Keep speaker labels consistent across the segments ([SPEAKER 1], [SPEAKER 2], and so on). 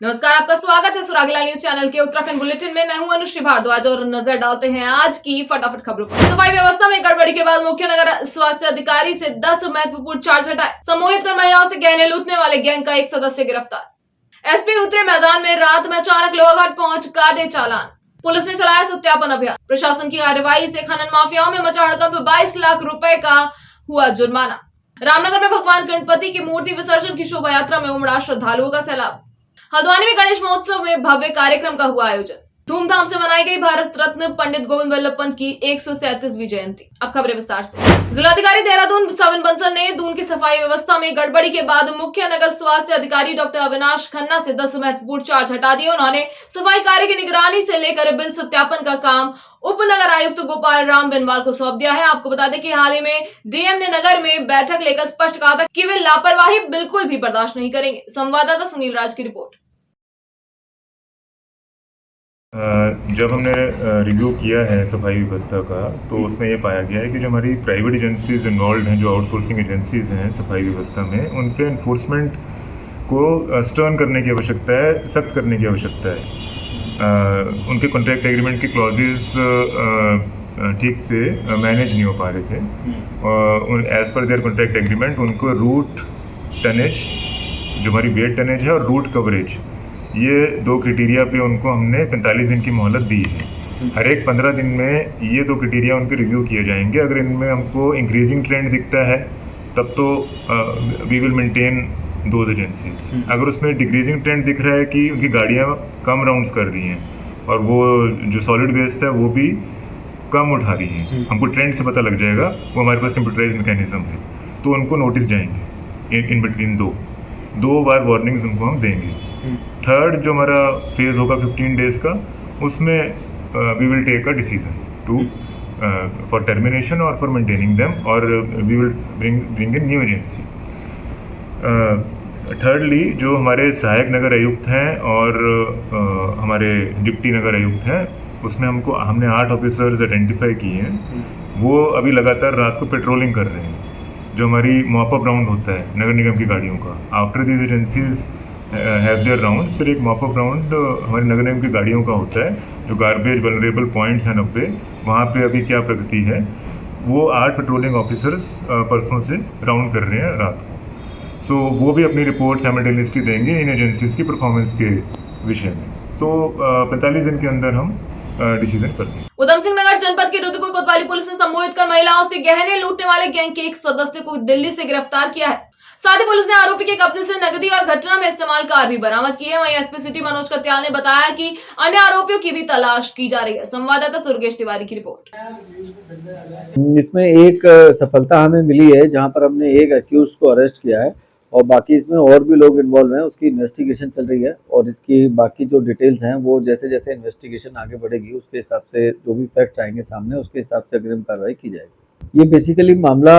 [SPEAKER 1] नमस्कार, आपका स्वागत है सुरागीलाल न्यूज चैनल के उत्तराखंड बुलेटिन में। मैं हूं अनुश्री भारद्वाज और नजर डालते हैं आज की फटाफट खबरों पर। सफाई व्यवस्था में गड़बड़ी के बाद मुख्य नगर स्वास्थ्य अधिकारी से 10 महत्वपूर्ण चार्ज हटाए। सम्मोहित कर महिलाओं से गहने लूटने वाले गैंग का एक सदस्य गिरफ्तार। एसपी उतरे मैदान में, रात में अचानक लोहाघाट पहुंच काटे चालान। पुलिस ने चलाया सत्यापन अभियान। प्रशासन की कार्रवाई से खनन माफियाओं में मचा हड़कंप, 22 लाख रुपए का हुआ जुर्माना। रामनगर में भगवान गणपति की मूर्ति विसर्जन की शोभा यात्रा में उमड़ा श्रद्धालुओं का सैलाब। हल्द्वानी में गणेश महोत्सव में भव्य कार्यक्रम का हुआ आयोजन। धूमधाम से मनाई गई भारत रत्न पंडित गोविंद वल्लभ पंत की 137वीं जयंती। अब खबरें विस्तार से। जिलाधिकारी देहरादून सविन बंसल ने दून की सफाई व्यवस्था में गड़बड़ी के बाद मुख्य नगर स्वास्थ्य अधिकारी डॉक्टर अविनाश खन्ना से 10 महत्वपूर्ण चार्ज हटा दिए। उन्होंने सफाई कार्य की निगरानी से लेकर बिल सत्यापन का काम उप नगर आयुक्त गोपाल राम बेनवाल को सौंप दिया है। आपको बता दें कि हाल ही में डीएम ने नगर में बैठक लेकर स्पष्ट कहा था कि वे लापरवाही बिल्कुल भी बर्दाश्त नहीं करेंगे। संवाददाता सुनील राज की रिपोर्ट।
[SPEAKER 2] जब हमने रिव्यू किया है सफाई व्यवस्था का, तो उसमें ये पाया गया है कि जो हमारी प्राइवेट एजेंसीज इन्वॉल्व हैं, जो आउटसोर्सिंग एजेंसीज हैं सफाई व्यवस्था में, उन पे इन्फोर्समेंट को स्टर्न करने की आवश्यकता है, सख्त करने की आवश्यकता है। उनके कॉन्ट्रैक्ट एग्रीमेंट के क्लॉजेज ठीक से मैनेज नहीं हो पा रहे थे। As per their contract agreement उनको रूट टनेज, जो हमारी वेट टनेज है, और रूट कवरेज, ये 2 क्राइटेरिया पे उनको हमने 45 दिन की मोहलत दी है। हर एक 15 दिन में ये 2 क्राइटेरिया उनके रिव्यू किए जाएंगे। अगर इनमें हमको इंक्रीजिंग ट्रेंड दिखता है तब तो we will maintain those agencies. अगर उसमें डिक्रीजिंग ट्रेंड दिख रहा है कि उनकी गाड़ियाँ कम राउंड्स कर रही हैं और वो जो सॉलिड वेस्ट है वो भी कम उठा रही हैं, हमको ट्रेंड से पता लग जाएगा, वो हमारे पास कंप्यूटराइज मैकेनिज्म है, तो उनको नोटिस जाएंगे इन बिटवीन 2 बार वार्निंग्स उनको हम देंगे। थर्ड जो हमारा फेज होगा 15 डेज का, उसमें we will take a decision to for termination और फॉर मेंटेनिंग देम, और we will bring in new agency. Thirdly जो हमारे सहायक नगर आयुक्त हैं और हमारे डिप्टी नगर आयुक्त हैं, उसमें हमने 8 ऑफिसर्स आइडेंटिफाई किए हैं। वो अभी लगातार रात को पेट्रोलिंग कर रहे हैं। जो हमारी मॉपअप राउंड होता है नगर निगम की गाड़ियों का, after these agencies have their rounds, फिर एक मॉपअप राउंड हमारे नगर निगम की गाड़ियों का होता है, जो गार्बेज वल्नरेबल पॉइंट्स हैं 90, वहाँ पे अभी क्या प्रगति है। वो 8 पेट्रोलिंग ऑफिसर्स परसों से राउंड कर रहे हैं रात को। सो वो भी अपनी रिपोर्ट साइमल्टेनियसली देंगे इन एजेंसीज की परफॉर्मेंस के विषय में। तो 45 दिन के अंदर हम डिसीजन कर दें।
[SPEAKER 1] उधम सिंह नगर जनपद की रुद्रपुर कोतवाली पुलिस ने सम्मोहित कर महिलाओं से गहने लूटने वाले गैंग के एक सदस्य को दिल्ली से गिरफ्तार किया है। साथ ही पुलिस ने आरोपी के कब्जे से नकदी और घटना में इस्तेमाल कार भी बरामद की है। वहीं एसपी सिटी मनोज कत्याल ने बताया कि अन्य आरोपियों की भी तलाश की जा रही है। संवाददाता दुर्गेश तिवारी की रिपोर्ट।
[SPEAKER 3] इसमें एक सफलता हमें मिली है, जहां पर हमने एक अक्यूज को अरेस्ट किया है और बाकी इसमें और भी लोग इन्वॉल्व हैं। उसकी इन्वेस्टिगेशन चल रही है और इसकी बाकी जो डिटेल्स हैं वो जैसे जैसे इन्वेस्टिगेशन आगे बढ़ेगी उसके हिसाब से जो भी फैक्ट्स आएंगे सामने, उसके हिसाब से अग्रिम कार्रवाई की जाएगी। ये बेसिकली मामला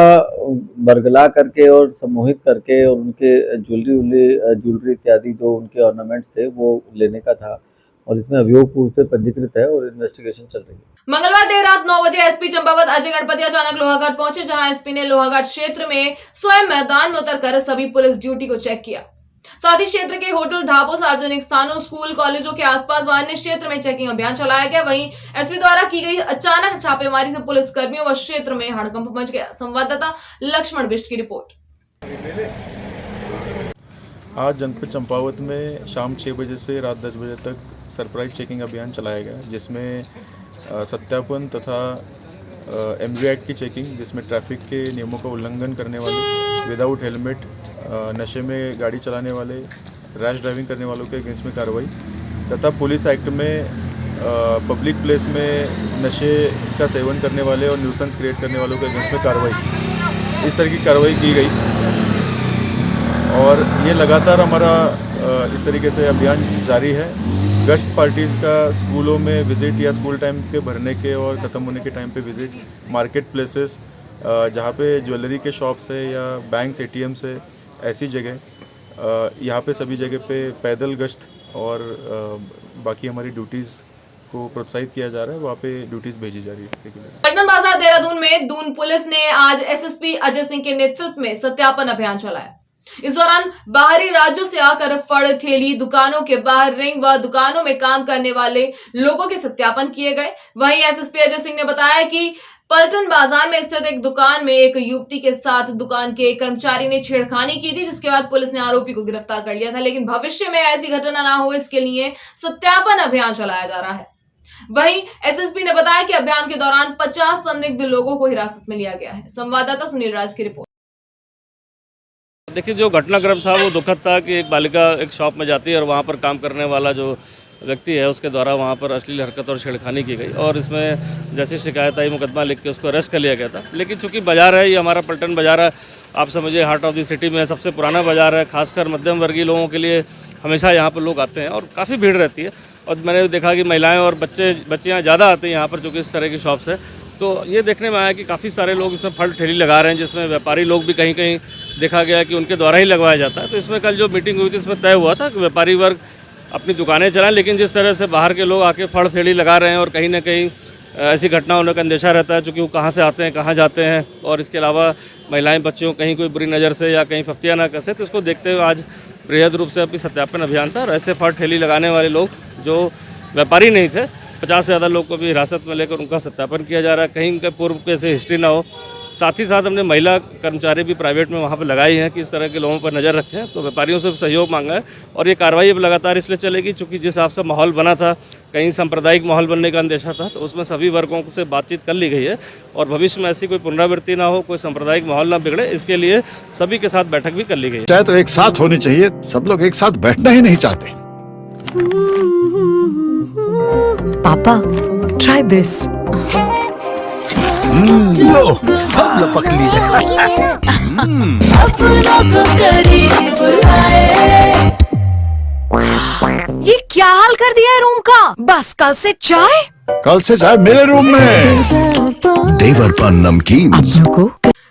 [SPEAKER 3] बरगला करके और सम्मोहित करके और उनके ज्वेलरी इत्यादि जो उनके ऑर्नामेंट्स थे वो लेने का था और इसमें अभियोग पूर्व से पंजीकृत है और इन्वेस्टिगेशन चल रही है।
[SPEAKER 1] मंगलवार देर रात 9 बजे एसपी चंपावत अजय गणपति अचानक लोहाघाट पहुंचे, जहां एसपी ने लोहाघाट क्षेत्र में स्वयं मैदान में उतरकर सभी पुलिस ड्यूटी को चेक किया। साथ ही क्षेत्र के होटल, ढाबों, सार्वजनिक स्थानों, स्कूल, कॉलेजों के आसपास व अन्य क्षेत्र में चेकिंग अभियान चलाया गया। वहीं एसपी द्वारा की गई अचानक छापेमारी से पुलिस कर्मियों व क्षेत्र में हड़कंप मच गया। संवाददाता लक्ष्मण बिष्ट की रिपोर्ट।
[SPEAKER 4] आज जनपद चंपावत में शाम 6 बजे से रात 10 बजे तक सरप्राइज चेकिंग अभियान चलाया गया, जिसमें सत्यापन तथा एमवी एक्ट की चेकिंग, जिसमें ट्रैफिक के नियमों का उल्लंघन करने वाले, विदाउट हेलमेट, नशे में गाड़ी चलाने वाले, रैश ड्राइविंग करने वालों के अगेंस्ट में कार्रवाई, तथा पुलिस एक्ट में पब्लिक प्लेस में नशे का सेवन करने वाले और न्यूसेंस क्रिएट करने वालों के अगेंस्ट में कार्रवाई, इस तरह की कार्रवाई की गई। और ये लगातार हमारा इस तरीके से अभियान जारी है। गश्त पार्टीज़ का स्कूलों में विज़िट या स्कूल टाइम के भरने के और ख़त्म होने के टाइम पे विज़िट, मार्केट प्लेसेस जहाँ पे ज्वेलरी के शॉप्स है या बैंक्स, एटीएम्स है, ऐसी जगह यहाँ पे सभी जगह पे पैदल गश्त और बाकी हमारी ड्यूटीज़ को प्रोत्साहित किया जा रहा है, वहाँ पे ड्यूटीज़ भेजी जा रही है।
[SPEAKER 1] पटना बाजार देहरादून में दून पुलिस ने आज एसएसपी अजय सिंह के नेतृत्व में सत्यापन अभियान चलाया। इस दौरान बाहरी राज्यों से आकर फड़, ठेली, दुकानों के बाहर रिंग व दुकानों में काम करने वाले लोगों के सत्यापन किए गए। वहीं एसएसपी अजय सिंह ने बताया कि पलटन बाजार में स्थित एक दुकान में एक युवती के साथ दुकान के कर्मचारी ने छेड़खानी की थी, जिसके बाद पुलिस ने आरोपी को गिरफ्तार कर लिया था। लेकिन भविष्य में ऐसी घटना ना हो, इसके लिए सत्यापन अभियान चलाया जा रहा है। वहीं एसएसपी ने बताया कि अभियान के दौरान 50 संदिग्ध लोगों को हिरासत में लिया गया है। संवाददाता सुनील राज की रिपोर्ट।
[SPEAKER 5] देखिए, जो घटनाक्रम था वो दुखद था कि एक बालिका एक शॉप में जाती है और वहाँ पर काम करने वाला जो व्यक्ति है उसके द्वारा वहाँ पर अश्लील हरकत और छेड़खानी की गई और इसमें जैसी शिकायत आई मुकदमा लिख के उसको अरेस्ट कर लिया गया था। लेकिन चूंकि बाज़ार है, ये हमारा पलटन बाज़ार है, आप समझिए हार्ट ऑफ द सिटी में सबसे पुराना बाज़ार है, खासकर मध्यम वर्गीय लोगों के लिए हमेशा यहाँ पर लोग आते हैं और काफ़ी भीड़ रहती है। और मैंने देखा कि महिलाएँ और बच्चियाँ ज़्यादा आते हैं यहाँ पर चूँकि इस तरह की शॉप्स है। तो ये देखने में आया कि काफ़ी सारे लोग इसमें फल ठेली लगा रहे हैं, जिसमें व्यापारी लोग भी कहीं कहीं देखा गया कि उनके द्वारा ही लगवाया जाता है। तो इसमें कल जो मीटिंग हुई थी इसमें तय हुआ था कि व्यापारी वर्ग अपनी दुकानें चलाएं, लेकिन जिस तरह से बाहर के लोग आके फड़ फेली लगा रहे हैं और कहीं ना कहीं ऐसी घटना होने का अंदेशा रहता है, चूँकि वो कहाँ से आते हैं, कहाँ जाते हैं, और इसके अलावा महिलाएं बच्चियों कहीं कोई बुरी नज़र से या कहीं फफ्तियाँ ना कसें। तो इसको देखते हुए आज बृहद रूप से अभी सत्यापन अभियान था और ऐसे फड़ ठेली लगाने वाले लोग जो व्यापारी नहीं थे 50 से ज़्यादा लोग को भी हिरासत में लेकर उनका सत्यापन किया जा रहा है, कहीं उनके पूर्व के ऐसे हिस्ट्री ना हो। साथ ही साथ हमने महिला कर्मचारी भी प्राइवेट में वहाँ पर लगाई हैं कि इस तरह के लोगों पर नज़र रखें। तो व्यापारियों से सहयोग मांगा है और ये कार्रवाई अब लगातार इसलिए चलेगी चूँकि जिस हिसाब से माहौल बना था, कहीं सांप्रदायिक माहौल बनने का अंदेशा था, तो उसमें सभी वर्गों से बातचीत कर ली गई है और भविष्य में ऐसी कोई पुनरावृत्ति ना हो, कोई सांप्रदायिक माहौल ना बिगड़े, इसके लिए सभी के साथ बैठक भी कर ली गई है।
[SPEAKER 6] चाहे तो एक साथ होनी चाहिए, सब लोग एक साथ बैठना ही नहीं चाहते।
[SPEAKER 7] पापा, try this.
[SPEAKER 6] लो, सब लपक लिए।
[SPEAKER 7] ये क्या हाल कर दिया है रूम का? बस कल से चाय?
[SPEAKER 6] कल से चाय मेरे रूम में। देवर पान नमकीन।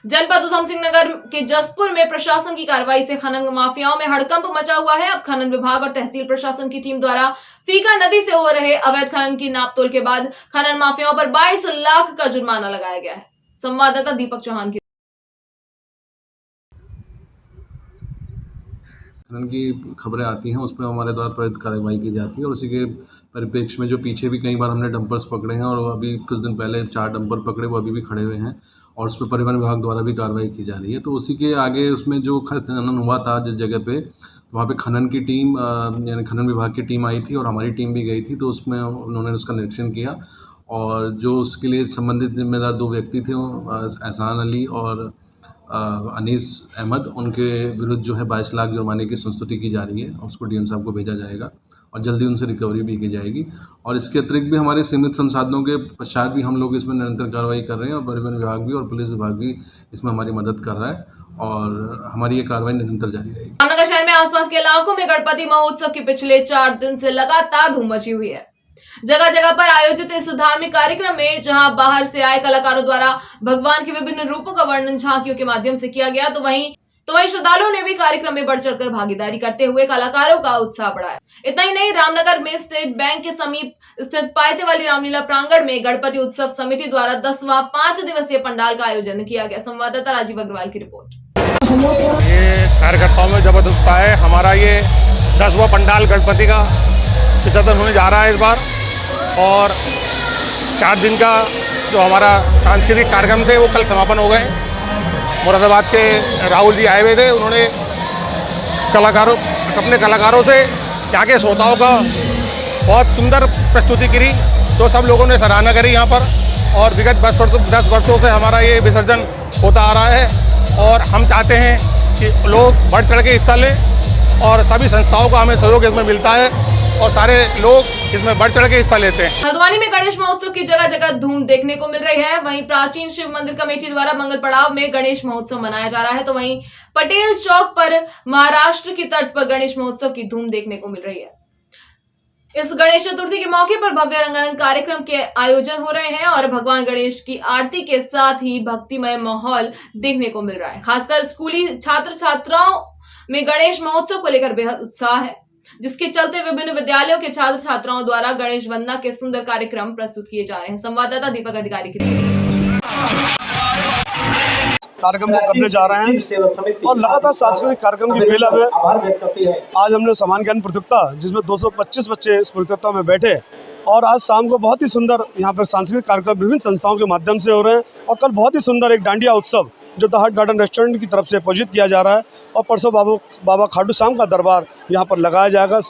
[SPEAKER 1] जनपद उधम सिंह नगर के जसपुर में प्रशासन की कार्रवाई से खनन माफियाओं में हड़कंप मचा हुआ है। अब खनन विभाग और तहसील प्रशासन की टीम द्वारा फीका नदी से हो रहे अवैध खनन की नापतोल के बाद खनन माफियाओं पर 22 लाख का जुर्माना लगाया गया है। संवाददाता दीपक चौहान की।
[SPEAKER 8] खनन की खबरें आती हैं, उस पर हमारे द्वारा त्वरित कार्रवाई की जाती है और उसी के परिप्रेक्ष्य में जो पीछे भी कई बार हमने डंपर्स पकड़े हैं और अभी कुछ दिन पहले 4 डंपर पकड़े, वो अभी भी खड़े हुए हैं और उस पर परिवहन विभाग द्वारा भी कार्रवाई की जा रही है। तो उसी के आगे उसमें जो खनन हुआ था जिस जगह पे, तो वहाँ पे खनन की टीम यानी खनन विभाग की टीम आई थी और हमारी टीम भी गई थी। तो उसमें उन्होंने उसका निरीक्षण किया और जो उसके लिए संबंधित जिम्मेदार 2 व्यक्ति थे, एहसान अली और अनीस अहमद, उनके विरुद्ध जो है 22 लाख जुर्माने की संस्तुति की जा रही है और उसको डीएम साहब को भेजा जाएगा और जल्दी उनसे रिकवरी भी की जाएगी। और इसके अतिरिक्त भी हमारे सीमित संसाधनों के पश्चात भी हम लोग इसमें निरंतर कार्रवाई कर रहे हैं और परिवहन विभाग भी और पुलिस विभाग भी इसमें हमारी मदद कर रहा है और हमारी ये कार्रवाई निरंतर जारी रहेगी।
[SPEAKER 1] रामनगर शहर में आसपास के इलाकों में गणपति महोत्सव की पिछले 4 दिन से लगातार धूम मची हुई है। जगह जगह पर आयोजित इस धार्मिक कार्यक्रम में जहां बाहर से आए कलाकारों द्वारा भगवान के विभिन्न रूपों का वर्णन झांकियों के माध्यम से किया गया, तो वहीं श्रद्धालुओं ने भी कार्यक्रम में बढ़ चढ़कर भागीदारी करते हुए कलाकारों का उत्साह बढ़ाया। इतना ही नहीं, रामनगर में स्टेट बैंक के समीप स्थित पायते वाली रामलीला प्रांगण में गणपति उत्सव समिति द्वारा 10वां 5 दिवसीय पंडाल का आयोजन किया गया। संवाददाता राजीव अग्रवाल की रिपोर्ट।
[SPEAKER 9] ये कार्यकर्ताओं में जबरदस्त है। हमारा ये 10वां पंडाल गणपति का 75 होने जा रहा है इस बार और 4 दिन का जो हमारा सांस्कृतिक कार्यक्रम थे वो कल समापन हो गए। मुरादाबाद के राहुल जी आए हुए थे, उन्होंने अपने कलाकारों से यहाँ के श्रोताओं का बहुत सुंदर प्रस्तुति करी, तो सब लोगों ने सराहना करी यहाँ पर। और विगत 10 वर्षों से हमारा ये विसर्जन होता आ रहा है और हम चाहते हैं कि लोग बढ़ चढ़ के हिस्सा लें और सभी संस्थाओं का हमें सहयोग इसमें मिलता है और सारे लोग इसमें बढ़ चढ़ के हिस्सा लेते हैं।
[SPEAKER 1] हल्द्वानी में गणेश महोत्सव की जगह जगह धूम देखने को मिल रही है। वहीं प्राचीन शिव मंदिर कमेटी द्वारा मंगल पड़ाव में गणेश महोत्सव मनाया जा रहा है, तो वहीं पटेल चौक पर महाराष्ट्र की तर्ज पर गणेश महोत्सव की धूम देखने को मिल रही है। इस गणेश चतुर्थी के मौके पर भव्य रंगारंग कार्यक्रम के आयोजन हो रहे हैं और भगवान गणेश की आरती के साथ ही भक्तिमय माहौल देखने को मिल रहा है। खासकर स्कूली छात्र छात्राओं में गणेश महोत्सव को लेकर बेहद उत्साह है, जिसके चलते विभिन्न विद्यालयों के छात्र छात्राओं द्वारा गणेश वंदना के सुंदर कार्यक्रम प्रस्तुत किए जा रहे हैं। संवाददाता दीपक अधिकारी की रिपोर्ट।
[SPEAKER 10] कार्यक्रम को करने जा रहे हैं और लगातार सांस्कृतिक कार्यक्रम की बेला में आज हमने समान ज्ञान प्रतियोगिता जिसमें 225 बच्चे इस प्रतियोगिता में बैठे और आज शाम को बहुत ही सुंदर यहाँ पर सांस्कृतिक कार्यक्रम विभिन्न संस्थाओं के माध्यम से हो रहे हैं और कल बहुत ही सुंदर एक डांडिया उत्सव जो द हट गार्डन रेस्टोरेंट की तरफ से आयोजित किया जा रहा है और परसों बाबा खाटू श्याम का दरबार यहाँ पर लगाया जाएगा,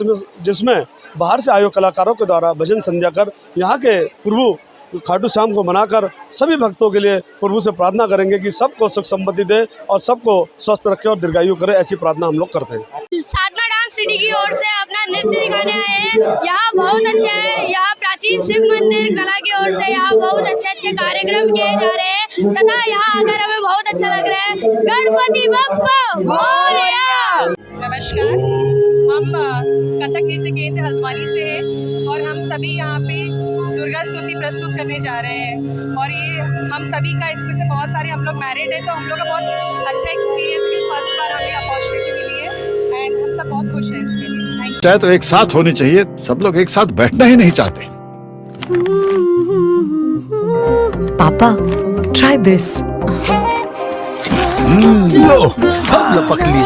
[SPEAKER 10] जिसमें बाहर से आए कलाकारों के द्वारा भजन संध्या कर यहाँ के प्रभु खाटू श्याम को मनाकर सभी भक्तों के लिए प्रभु से प्रार्थना करेंगे कि सबको सुख समृद्धि दे और सबको स्वस्थ रखे और दीर्घायु करे, ऐसी प्रार्थना हम लोग करते हैं।
[SPEAKER 11] साधना डांस सिटी की ओर से अपना नृत्य दिखाने आए हैं। यहाँ बहुत अच्छा है। यहाँ प्राचीन शिव मंदिर कला की ओर से यहाँ बहुत अच्छे कार्यक्रम किए जा रहे हैं तथा यहाँ आकर हमें बहुत अच्छा लग रहा है। गणपति बप्पा मोरया।
[SPEAKER 12] नमस्कार, हम कथक नृत्य केंद्र हल्द्वानी से हैं और हम सभी यहाँ पे दुर्गा स्तुति प्रस्तुत करने जा रहे हैं और ये हम सभी का इसमें से बहुत सारे हम लोग मैरिड हैं तो हम लोग का बहुत अच्छा एक्सपीरियंस कि फर्स्ट बार हमें अपॉर्चुनिटी मिली है एंड हम सब बहुत खुश हैं इसके लिए।
[SPEAKER 6] चाहे तो एक साथ होनी चाहिए, सब लोग एक साथ बैठना ही नहीं चाहते।
[SPEAKER 7] पापा ट्राई दिस।
[SPEAKER 6] लो सब लपक लिए।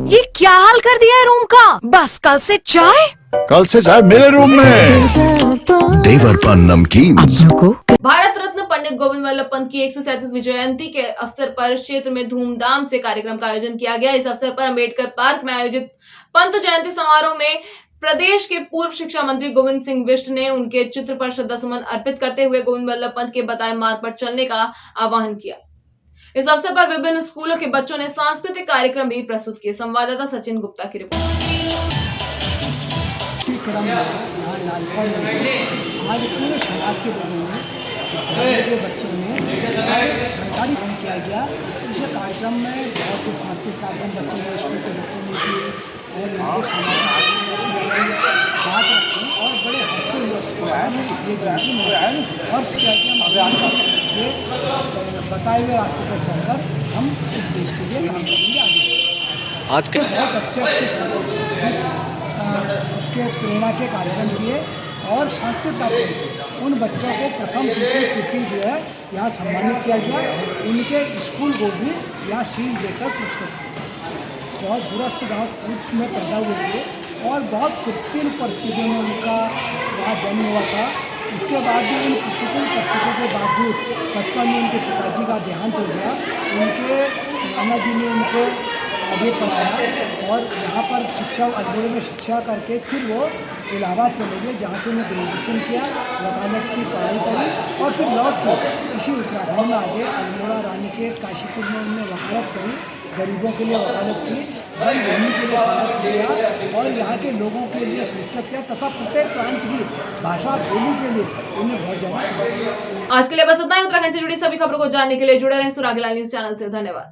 [SPEAKER 7] ये क्या हाल कर दिया है रूम का? बस कल से चाय
[SPEAKER 6] मेरे रूम में। देवर पान नमकीन।
[SPEAKER 1] भारत रत्न पंडित गोविंद वल्लभ पंत की 137वीं जयंती के अवसर पर क्षेत्र में धूमधाम से कार्यक्रम का आयोजन किया गया। इस अवसर पर अम्बेडकर पार्क में आयोजित पंत जयंती समारोह में प्रदेश के पूर्व शिक्षा मंत्री गोविंद सिंह बिष्ट ने उनके चित्र पर श्रद्धासुमन अर्पित करते हुए गोविंद वल्लभ पंत के बताए मार्ग पर चलने का आह्वान किया। इस अवसर पर विभिन्न स्कूलों के बच्चों ने सांस्कृतिक कार्यक्रम भी प्रस्तुत किए। संवाददाता सचिन गुप्ता की रिपोर्ट।
[SPEAKER 13] आज पूरे समाज के लोगों ने बच्चों ने सरकारी काम किया गया। इस कार्यक्रम में बहुत से सांस्कृतिक कार्यक्रम बच्चों ने स्कूल के बच्चों ने किए और इनके समाज बात रखी और बड़े हर्ष ये जयंती हर्ष ये बताए हुए रास्ते पर चलकर हम इस देश के लिए काम करेंगे आगे।
[SPEAKER 14] आज के
[SPEAKER 13] बहुत अच्छे उसके प्रेरणा के कार्यक्रम किए और सांस्कृतिक कार्यक्रम उन बच्चों को प्रथम द्वितीय तृतीय जो है यहाँ सम्मानित किया गया। उनके स्कूल को भी यहाँ शील्ड देकर पुरस्कृत किया। बहुत दूरस्थ गाँव में पैदा हुए थे और बहुत प्रतिकूल परिस्थितियों में उनका वहाँ जन्म हुआ था। उसके बाद भी उन प्रतिकूल परिस्थितियों के बावजूद बचपन में उनके पिताजी का देहांत हो गया। उनके नाना जी ने उनको आगे पढ़ाया और यहाँ पर शिक्षा अल्मोड़ा में शिक्षा करके फिर वो इलाहाबाद चले गए जहाँ से उन्हें ग्रेजुएशन किया, वकालत की पढ़ाई करी और फिर लौट कर इसी उत्तराखंड में आगे अल्मोड़ा रानीखेत काशीपुर में उन्होंने वकालत करी, गरीबों के लिए वकालत की, वन भूमि के लिए संघर्ष किया और यहाँ के लोगों के लिए संस्कृत किया तथा प्रत्येक प्रांत की भाषा बोली के लिए उन्हें बहुत ज़्यादा।
[SPEAKER 1] आज के लिए बस इतना ही। उत्तराखंड से जुड़ी सभी खबरों को जानने के लिए जुड़े रहें सुरागीलाल न्यूज चैनल से। धन्यवाद।